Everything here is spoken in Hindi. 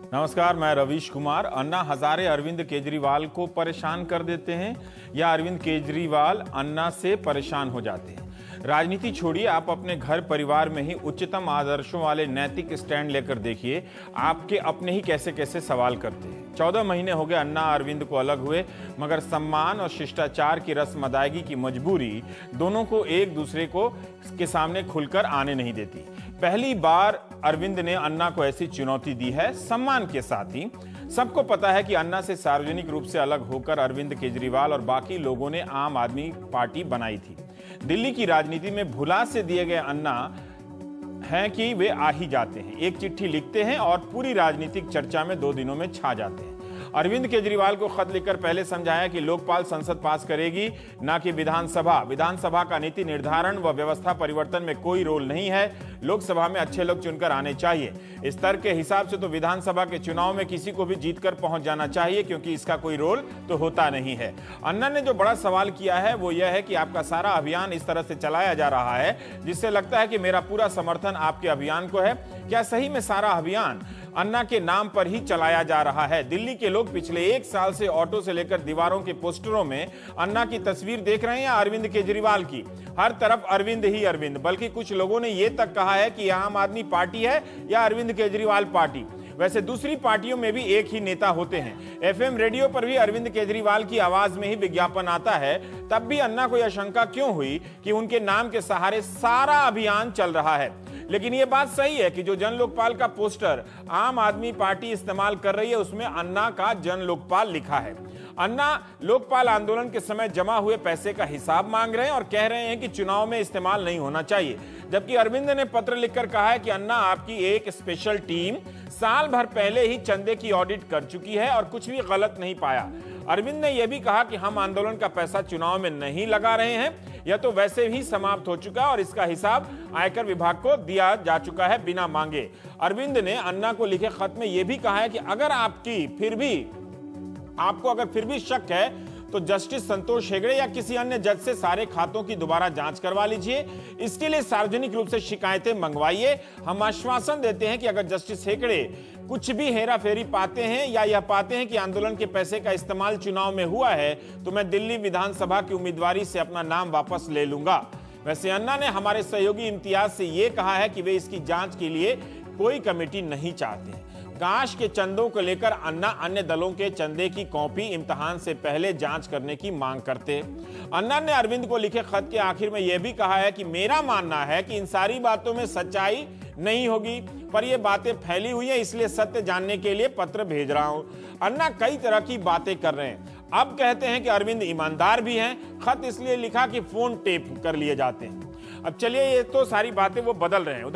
नमस्कार, मैं रवीश कुमार। अन्ना हजारे अरविंद केजरीवाल को परेशान कर देते हैं या अरविंद केजरीवाल अन्ना से परेशान हो जाते हैं? राजनीति छोड़िए, आप अपने घर परिवार में ही उच्चतम आदर्शों वाले नैतिक स्टैंड लेकर देखिए, आपके अपने ही कैसे कैसे सवाल करते हैं। 14 महीने हो गए अन्ना अरविंद को अलग हुए, मगर सम्मान और शिष्टाचार की रस्म अदायगी की मजबूरी दोनों को एक दूसरे को के सामने खुलकर आने नहीं देती। पहली बार अरविंद ने अन्ना को ऐसी चुनौती दी है, सम्मान के साथ ही। सबको पता है कि अन्ना से सार्वजनिक रूप से अलग होकर अरविंद केजरीवाल और बाकी लोगों ने आम आदमी पार्टी बनाई थी। दिल्ली की राजनीति में भुला से दिए गए अन्ना हैं कि वे आ ही जाते हैं, एक चिट्ठी लिखते हैं और पूरी राजनीतिक चर्चा में 2 दिनों में छा जाते हैं। अरविंद केजरीवाल को खत लिखकर पहले समझाया कि लोकपाल संसद पास करेगी, ना कि विधानसभा। विधानसभा का नीति निर्धारण व व्यवस्था परिवर्तन में कोई रोल नहीं है। लोकसभा में अच्छे लोग चुनकर आने चाहिए। इस तर्क के हिसाब से तो विधानसभा के चुनाव में किसी को भी जीतकर पहुंच जाना चाहिए, क्योंकि इसका कोई रोल तो होता नहीं है। अन्ना ने जो बड़ा सवाल किया है वो यह है कि आपका सारा अभियान इस तरह से चलाया जा रहा है जिससे लगता है कि मेरा पूरा समर्थन आपके अभियान को है। क्या सही में सारा अभियान अन्ना के नाम पर ही चलाया जा रहा है? दिल्ली के लोग पिछले 1 साल से ऑटो से लेकर दीवारों के पोस्टरों में अन्ना की तस्वीर देख रहे हैं या अरविंद केजरीवाल की? हर तरफ अरविंद ही अरविंद। बल्कि कुछ लोगों ने यह तक कहा है कि आम आदमी पार्टी है या अरविंद केजरीवाल पार्टी। वैसे दूसरी पार्टियों में भी एक ही नेता होते हैं। एफएम रेडियो पर भी अरविंद केजरीवाल की आवाज में ही विज्ञापन आता है। तब भी अन्ना को यह शंका क्यों हुई कि उनके नाम के सहारे सारा अभियान चल रहा है? लेकिन यह बात सही है कि जो जन लोकपाल का पोस्टर आम आदमी पार्टी इस्तेमाल कर रही है उसमें अन्ना का जन लोकपाल लिखा है। अन्ना लोकपाल आंदोलन के समय जमा हुए पैसे का हिसाब मांग रहे हैं और कह रहे हैं कि चुनाव में इस्तेमाल नहीं होना चाहिए। जबकि अरविंद ने पत्र लिखकर कहा है कि अन्ना आपकी एक स्पेशल टीम साल भर पहले ही चंदे की ऑडिट कर चुकी है और कुछ भी गलत नहीं पाया। अरविंद ने यह भी कहा कि हम आंदोलन का पैसा चुनाव में नहीं लगा रहे हैं, यह तो वैसे ही समाप्त हो चुका है और इसका हिसाब आयकर विभाग को दिया जा चुका है बिना मांगे। अरविंद ने अन्ना को लिखे खत में यह भी कहा है कि अगर आपको फिर भी शक है तो जस्टिस संतोष हेगड़े या किसी अन्य जज से सारे खातों की दोबारा जांच करवा लीजिए। इसके लिए सार्वजनिक रूप से शिकायतें मंगवाइए। हम आश्वासन देते हैं कि अगर जस्टिस हेगड़े कुछ भी हेरा फेरी पाते हैं या यह पाते हैं कि आंदोलन के पैसे का इस्तेमाल चुनाव में हुआ है तो मैं दिल्ली विधानसभा की उम्मीदवारी से अपना नाम वापस ले लूंगा। वैसे अन्ना ने हमारे सहयोगी इम्तियाज से यह कहा है कि वे इसकी जांच के लिए कोई कमेटी नहीं चाहते। काश के चंदों को लेकर अन्ना अन्य दलों के चंदे की कॉपी इम्तिहान से पहले जांच करने की मांग करते। अन्ना ने अरविंद को लिखे खत के आखिर में यह भी कहा है कि मेरा मानना है कि इन सारी बातों में सच्चाई नहीं होगी, पर यह बातें फैली हुई है, इसलिए सत्य जानने के लिए पत्र भेज रहा हूं। अन्ना कई तरह की बातें कर रहे हैं। अब कहते हैं कि अरविंद ईमानदार भी हैं। खत इसलिए लिखा कि फोन टेप कर लिए जाते हैं। अब चलिए, ये तो सारी बातें वो बदल रहे हैं। उधर